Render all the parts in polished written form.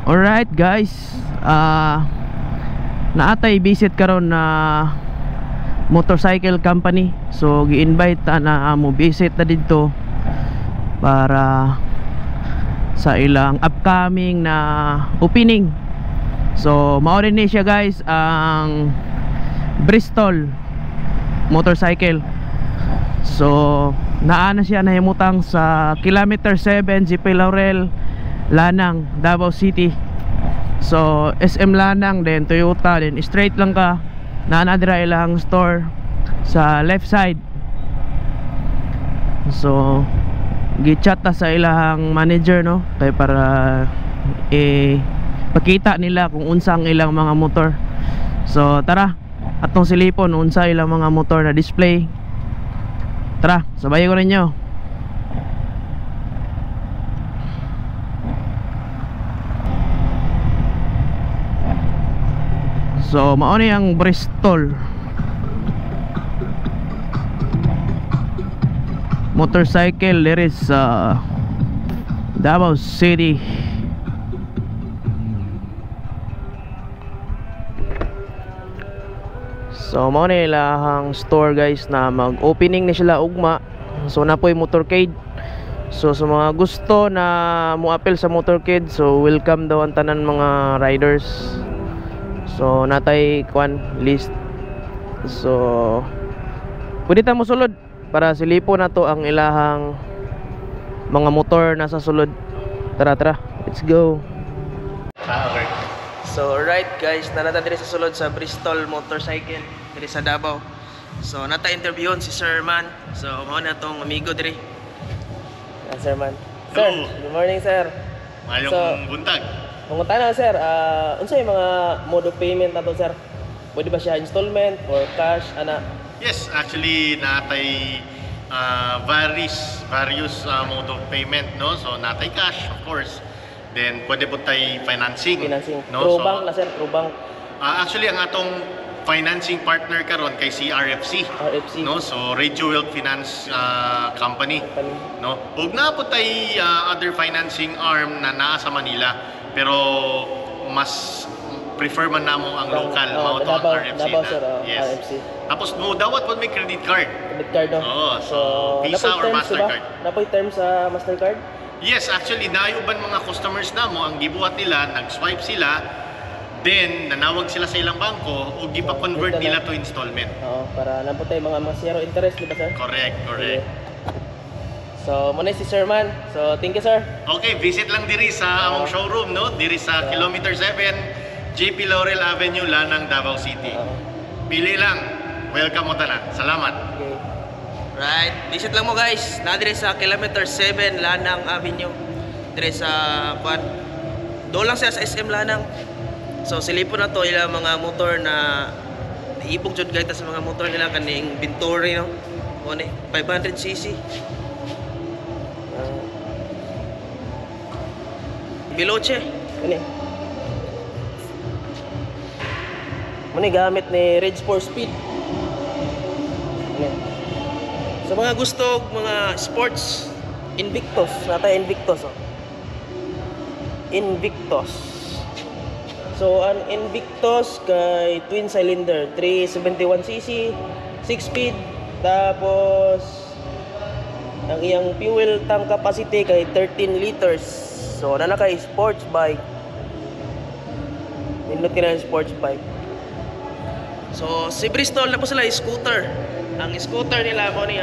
Alright guys, naatay visit karon na motorcycle company. So gi-invite na mo visit na dito para sa ilang upcoming na opening. So mao rin ni siya guys, ang Bristol motorcycle. So naana siya nahimutang sa kilometer 7 GP Laurel, Lanang, Davao City. So SM Lanang din Toyota din, straight lang ka naana dira ilang store sa left side. So gi-chat ta sa ilang manager no, kay para pakita nila kung unsang ilang mga motor. So tara, atong silipon unsa ilang mga motor na display. Tara, sabayan ko ninyo. So mao ni ang Bristol motorcycle there is Davao City. So mao ni ilahang store guys na mag-opening ni sila ugma. So napoy motorcade. So sa mga gusto na mo-appeal sa motorcade, so welcome daw ang tanan mga riders. So natay kwan list. So pwede ta mo sulod para silipo na to ang ilahang mga motor na sa sulod. Tara tara, let's go. Okay. So right guys, nanata diri sa sulod sa Bristol motorcycle diri sa Davao. So nata interviewon si Sir Man. So mao na tong amigo diri. Sir Man. Sir, Hello. good morning sir. Mayong buntag. Mangunta na sir, unsay mga mode of payment nato sir? Pwede ba siya installment or cash ana? Yes, actually natay various mode of payment, no? So natay cash, of course. Then pwede po tay financing, no? True bank na sir, true bank. Actually ang atong financing partner karon kay CRFC. RFC. No? So Radio Wealth Finance Company, no? Ug na po tay other financing arm na naa sa Manila, pero mas prefer man namo ang local mao to ang RFC. Davao, sir, yes. RFC. Tapos mo dawat po may credit card. Credit card no. Oo, so Visa or Mastercard. Napoy terms sa Mastercard? Yes, actually nayuban mga customers namo ang gibuhat nila, nag-swipe sila, then nanawag sila sa ilang bangko o gipa-convert nila to installment. Oo, para naputay mga zero interest, di ba sir? Correct. So, muna si Sir Man. So, thank you sir. Okay, visit lang diri sa among showroom, no? Diri sa kilometer 7, JP Laurel Avenue, Lanang, Davao City. Pili lang. Welcome mo tanan. Salamat. Okay. Right, visit lang mo guys. Na diri sa kilometer 7, Lanang Avenue. Diri sa kwan. Do lang siya sa SM Lanang. So silipon na to ilang mga motor na iibog jud gaita sa mga motor nila kaning Venturi no. Mo ni 500cc. Veloce. Ani. Muni gamit ni Rage for Speed. Ani. Sa mga gusto mga sports, Invictus, natay Invictus oh. Invictus. So ang Invictus kay twin cylinder, 371cc, 6 speed, tapos ang iyang fuel tank capacity kay 13 liters. So na kay sports bike. Nindot na sports bike. So si Bristol na po sila scooter. Ang scooter nila mo ni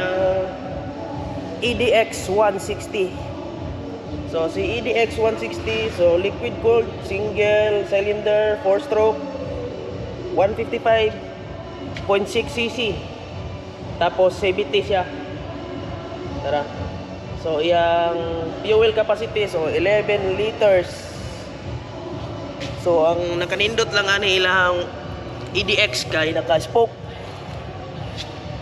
EDX 160. So si EDX 160, so liquid cooled, single cylinder, 4-stroke, 155.6cc. Tapos CVT siya. Tara. So iyang fuel capacity so 11 liters. So ang nakanindot lang ani ilang EDX kay naka-spoke.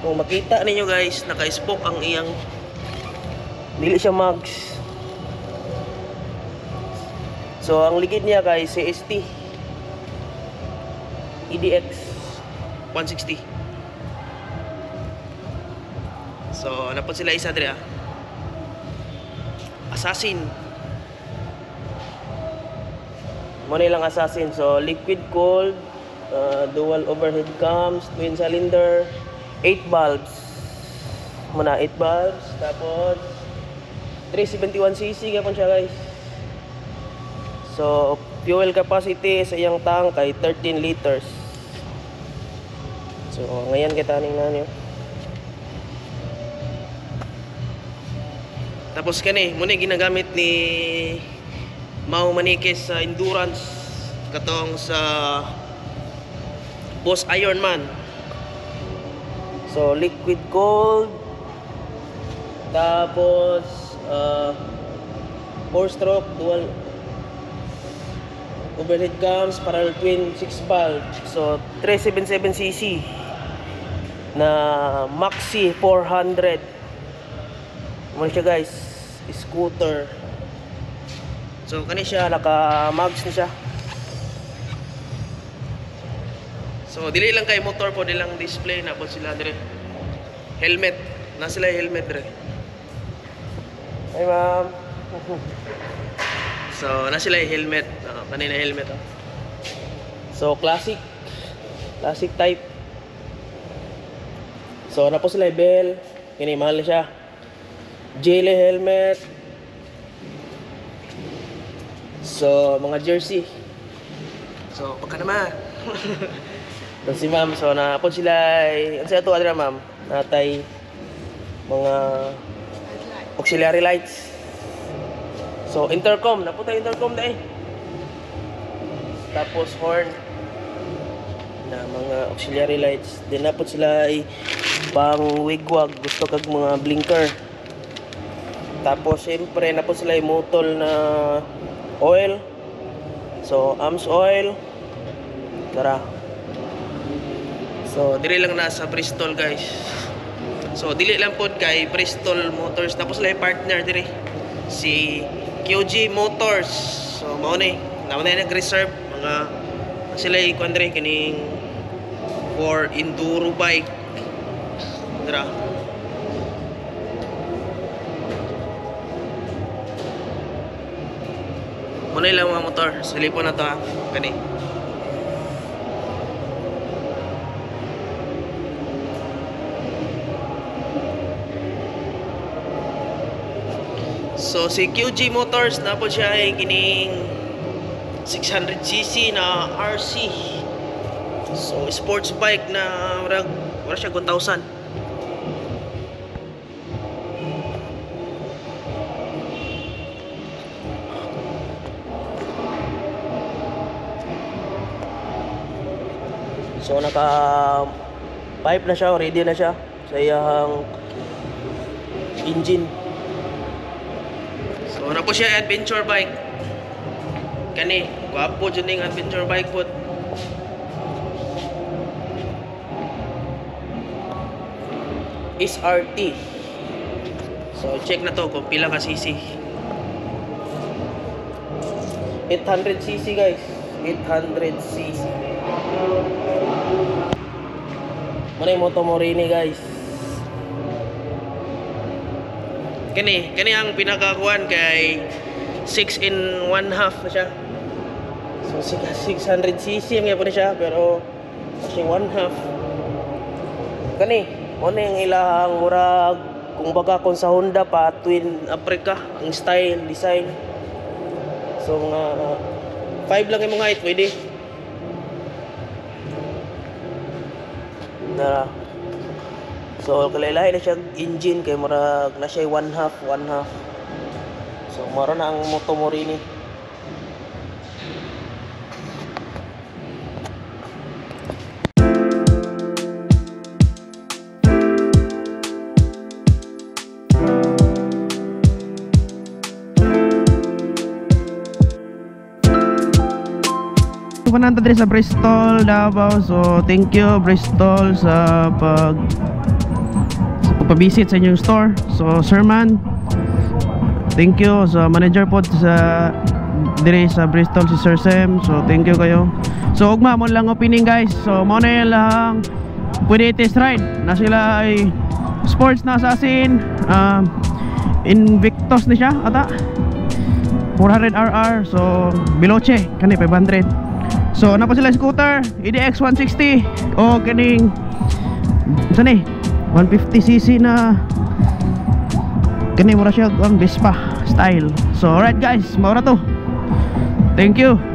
Kung makita ninyo guys, naka-spoke ang iyang, dili siya mags. So ang ligid niya kay CST EDX 160. So napod sila isa diri Assassin. mo na ilang assassin. So liquid cooled, dual overhead cams, twin cylinder, 8 valves. Muna 8 valves, tapos 371cc gapon siya guys. So fuel capacity sa iyang tank ay 13 liters. So ngayon kita tingnan niyo. Tapos kani muna ginagamit ni Mau Manikis sa endurance katong sa Boss Ironman. So liquid cooled, tapos 4-stroke dual overhead cams, parallel twin 6 valve. So 377cc na Maxi 400. Mo siya guys, scooter. So kani siya naka-mags na siya. So dili lang kay motor po, dili lang display na po sila dire. Helmet, na sila helmet dire. Hi ma'am. So na sila helmet, kanina helmet oh. So classic type. So na po sila bell, kini mahal na siya. Jelly helmet. So mga jersey. So pagka naman. Tapos si ma'am, so na po sila ano siya to adra ma'am? Natay mga auxiliary lights. So intercom, na po tayo intercom na eh. Tapos horn na mga auxiliary lights. Din na po sila ay pang wigwag, gusto kag mga blinker. Tapos siyempre na po sila ay motol na oil. So AMS oil. Tara. So dili lang nasa Bristol guys. So dili lang po kay Bristol Motors. Tapos sila ay partner diri si QG Motors. So mao ni nag-reserve mga sila ay kuandre kining for enduro bike. Tara. Muna ilang mga motor. Silipon na to ha. Kani. So si QG Motors na po siya ay kining 600cc na RC. So sports bike na wala siya 1,000. So naka pipe na siya, ready na siya sa iyang engine. So na po siya adventure bike. Kani, guwapo dyan yung adventure bike po. SRT. So check na to kung pila ka cc. 800cc guys. 800cc. Muna yung Moto Morini guys. Kani ang pinakakuan kay 6 in 1/2 na siya. So 600cc ang yapon siya pero kasi 1/2. Kani muna yung ilang murag kung baga kung sa Honda pa Twin Africa ang style, design. So mga 5 lang yung mga height pwede. Na so kalailahi na siya engine kay murag na siya 1/2. So mara na ang Moto Morini. Punanta diri sa Bristol, Davao. So thank you Bristol sa pagpabisit sa inyong store. So Sir Man, thank you sa manager po sa diri sa Bristol si Sir Sam. So thank you kayo. So ugma mo lang opening guys. So mo na lang pwede test ride na sila ay sports na assassin. Invictus ni siya ata. 400RR. So Veloce kani 500. So na pa sila scooter EDX 160 o kaning saan 150cc na kani mura siya ang Vespa style. So alright guys, maura to. Thank you.